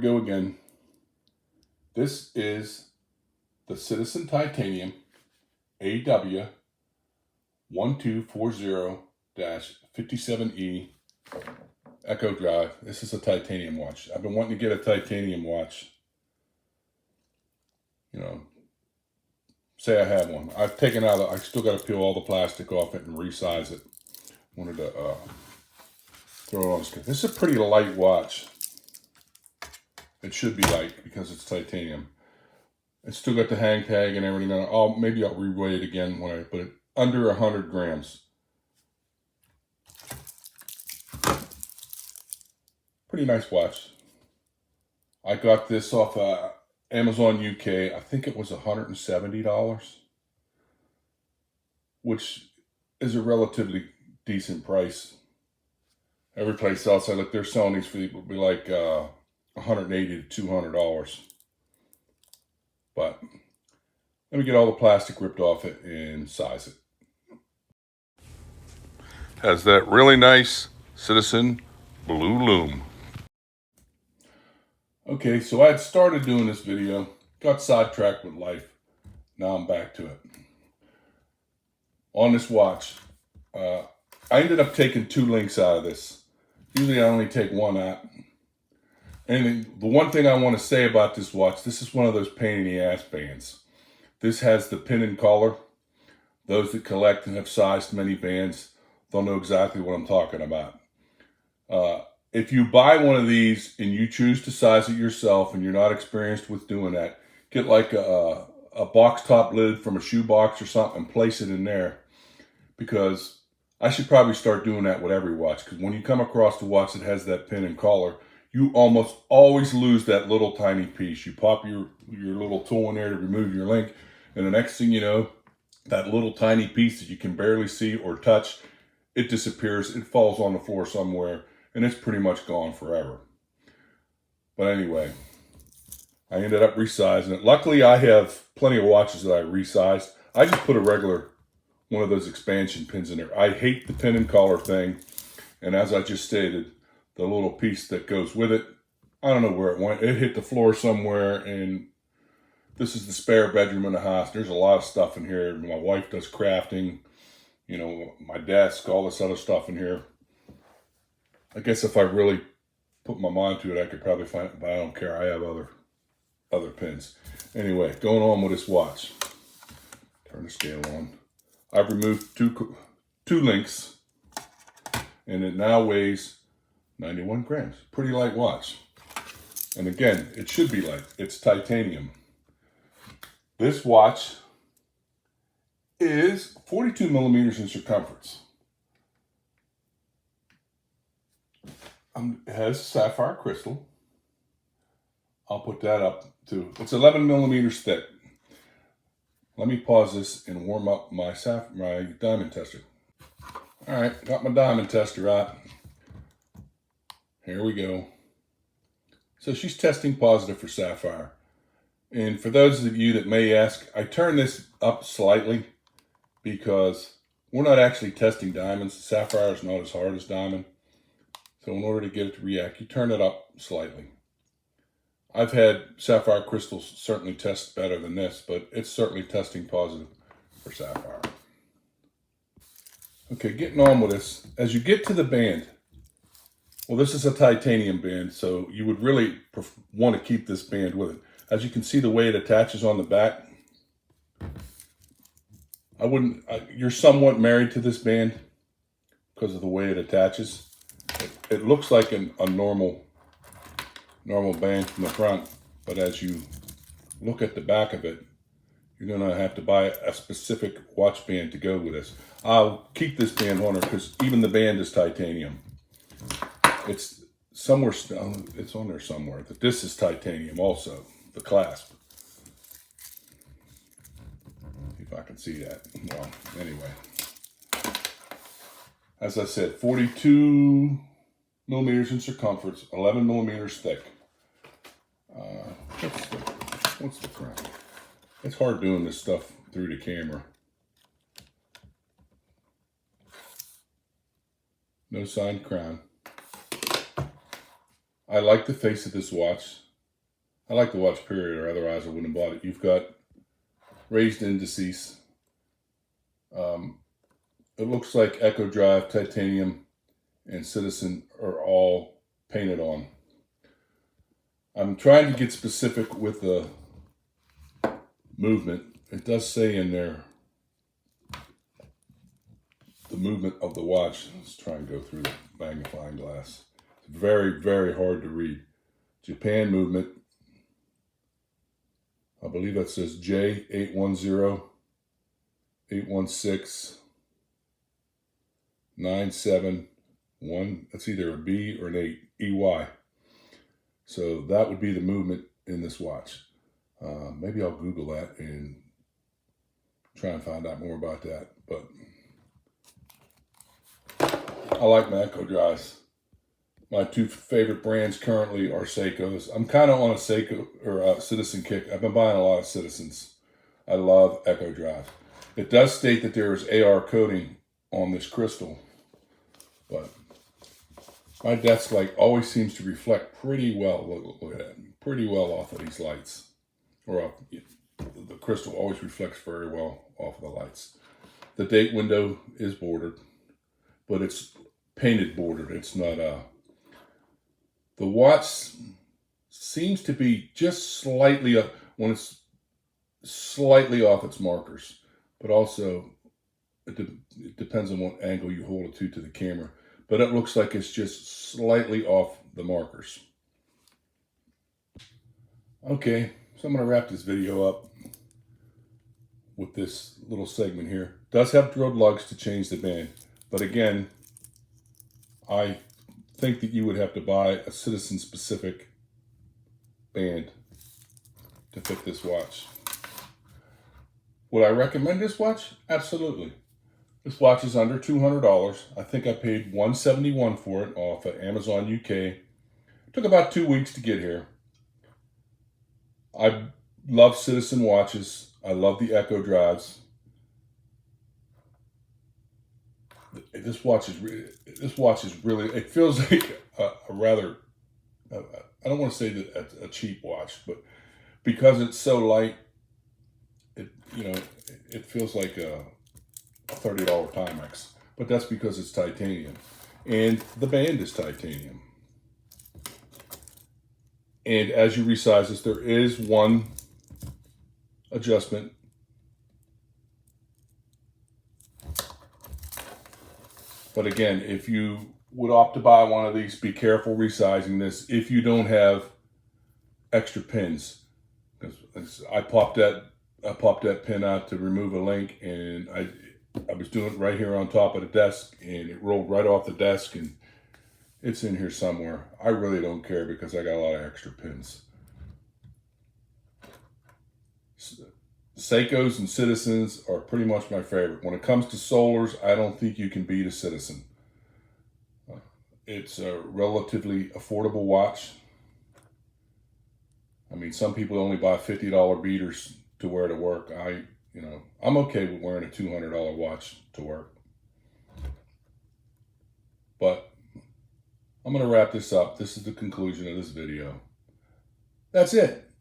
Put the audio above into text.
go again. This is the Citizen Titanium AW 1240-57E Echo Drive. This is a titanium watch. I've been wanting to get a titanium watch. You know, say I have one. I've taken out, I still got to peel all the plastic off it and resize it. Wanted to throw it on the screen. This is a pretty light watch. It should be light because it's titanium. It's still got the hang tag and everything on it. Maybe I'll reweigh it again when I put it under 100 grams. Pretty nice watch. I got this off Amazon UK. I think it was $170, which is a relatively decent price. Every place else I look, they're selling these for would be like $180 to $200. But let me get all the plastic ripped off it and size it. Has that really nice Citizen Blue Lume. Okay, so I had started doing this video, got sidetracked with life. Now I'm back to it. On this watch, I ended up taking 2 links out of this. Usually I only take 1 out. And the one thing I want to say about this watch, this is one of those pain in the ass bands. This has the pin and collar. Those that collect and have sized many bands, they'll know exactly what I'm talking about. If you buy one of these and you choose to size it yourself and you're not experienced with doing that, get like a box top lid from a shoebox or something and place it in there. Because I should probably start doing that with every watch. Because when you come across the watch that has that pin and collar, you almost always lose that little tiny piece. You pop your little tool in there to remove your link, and the next thing you know, that little tiny piece that you can barely see or touch, it disappears. It falls on the floor somewhere, and it's pretty much gone forever. But anyway, I ended up resizing it. Luckily, I have plenty of watches that I resized. I just put a regular one of those expansion pins in there. I hate the pin and collar thing, and as I just stated, the little piece that goes with it, I don't know where it went. It hit the floor somewhere, and this is the spare bedroom in the house. There's a lot of stuff in here. My wife does crafting, you know, my desk, all this other stuff in here. I guess if I really put my mind to it, I could probably find it, but I don't care. I have other pins. Anyway, going on with this watch. Turn the scale on. I've removed two links, and it now weighs 91 grams. Pretty light watch. And again, it should be light. It's titanium. This watch is 42 millimeters in circumference. It has sapphire crystal. I'll put that up to, it's 11 millimeters thick. Let me pause this and warm up my diamond tester. All right, got my diamond tester out. Here we go. So she's testing positive for sapphire. And for those of you that may ask, I turn this up slightly because we're not actually testing diamonds. Sapphire is not as hard as diamond. So in order to get it to react, you turn it up slightly. I've had sapphire crystals certainly test better than this, but it's certainly testing positive for sapphire. Okay, getting on with this. As you get to the band, well, this is a titanium band, so you would really want to keep this band with it. As you can see, the way it attaches on the back, you're somewhat married to this band because of the way it attaches. It looks like a normal band from the front, but as you look at the back of it, you're going to have to buy a specific watch band to go with this. I'll keep this band on her because even the band is titanium. It's somewhere, it's on there somewhere, that this is titanium also, the clasp. See if I can see that. Well, anyway. As I said, 42 millimeters in circumference, 11 millimeters thick. What's the crown? It's hard doing this stuff through the camera. No signed crown. I like the face of this watch. I like the watch period, or otherwise I wouldn't have bought it. You've got raised indices. It looks like Echo Drive, Titanium, and Citizen are all painted on. I'm trying to get specific with the movement. It does say in there the movement of the watch. Let's try and go through the magnifying glass. It's very, very hard to read. Japan movement. I believe that says J810, 816, 971. That's either a B or an 8, EY. So that would be the movement in this watch. Maybe I'll Google that and try and find out more about that. But I like my Echo Drives. My two favorite brands currently are Seikos. I'm kind of on a Seiko or a Citizen kick. I've been buying a lot of Citizens. I love Echo Drive. It does state that there is AR coating on this crystal, but my desk light always seems to reflect pretty well. Look at that, pretty well off of these lights, or the crystal always reflects very well off of the lights. The date window is bordered, but it's painted bordered. It's not the watch seems to be just slightly up when it's slightly off its markers, but also it depends on what angle you hold it to the camera. But it looks like it's just slightly off the markers. Okay, so I'm going to wrap this video up with this little segment here. It does have drilled lugs to change the band, but again, I think that you would have to buy a Citizen specific band to fit this watch. Would I recommend this watch? Absolutely. This watch is under $200. I think I paid $171 for it off of Amazon UK. It took about 2 weeks to get here. I love Citizen watches. I love the Echo Drives. This watch is really, it feels like a rather, I don't want to say that a cheap watch, but because it's so light, it feels like a $30 Timex, but that's because it's titanium and the band is titanium. And as you resize this, there is one adjustment. But again, if you would opt to buy one of these, be careful resizing this if you don't have extra pins. Because I popped that pin out to remove a link, and I was doing it right here on top of the desk, and it rolled right off the desk, and it's in here somewhere. I really don't care because I got a lot of extra pins. Seikos and Citizens are pretty much my favorite. When it comes to solars, I don't think you can beat a Citizen. It's a relatively affordable watch. I mean, some people only buy $50 beaters to wear to work. I'm okay with wearing a $200 watch to work. But I'm going to wrap this up. This is the conclusion of this video. That's it.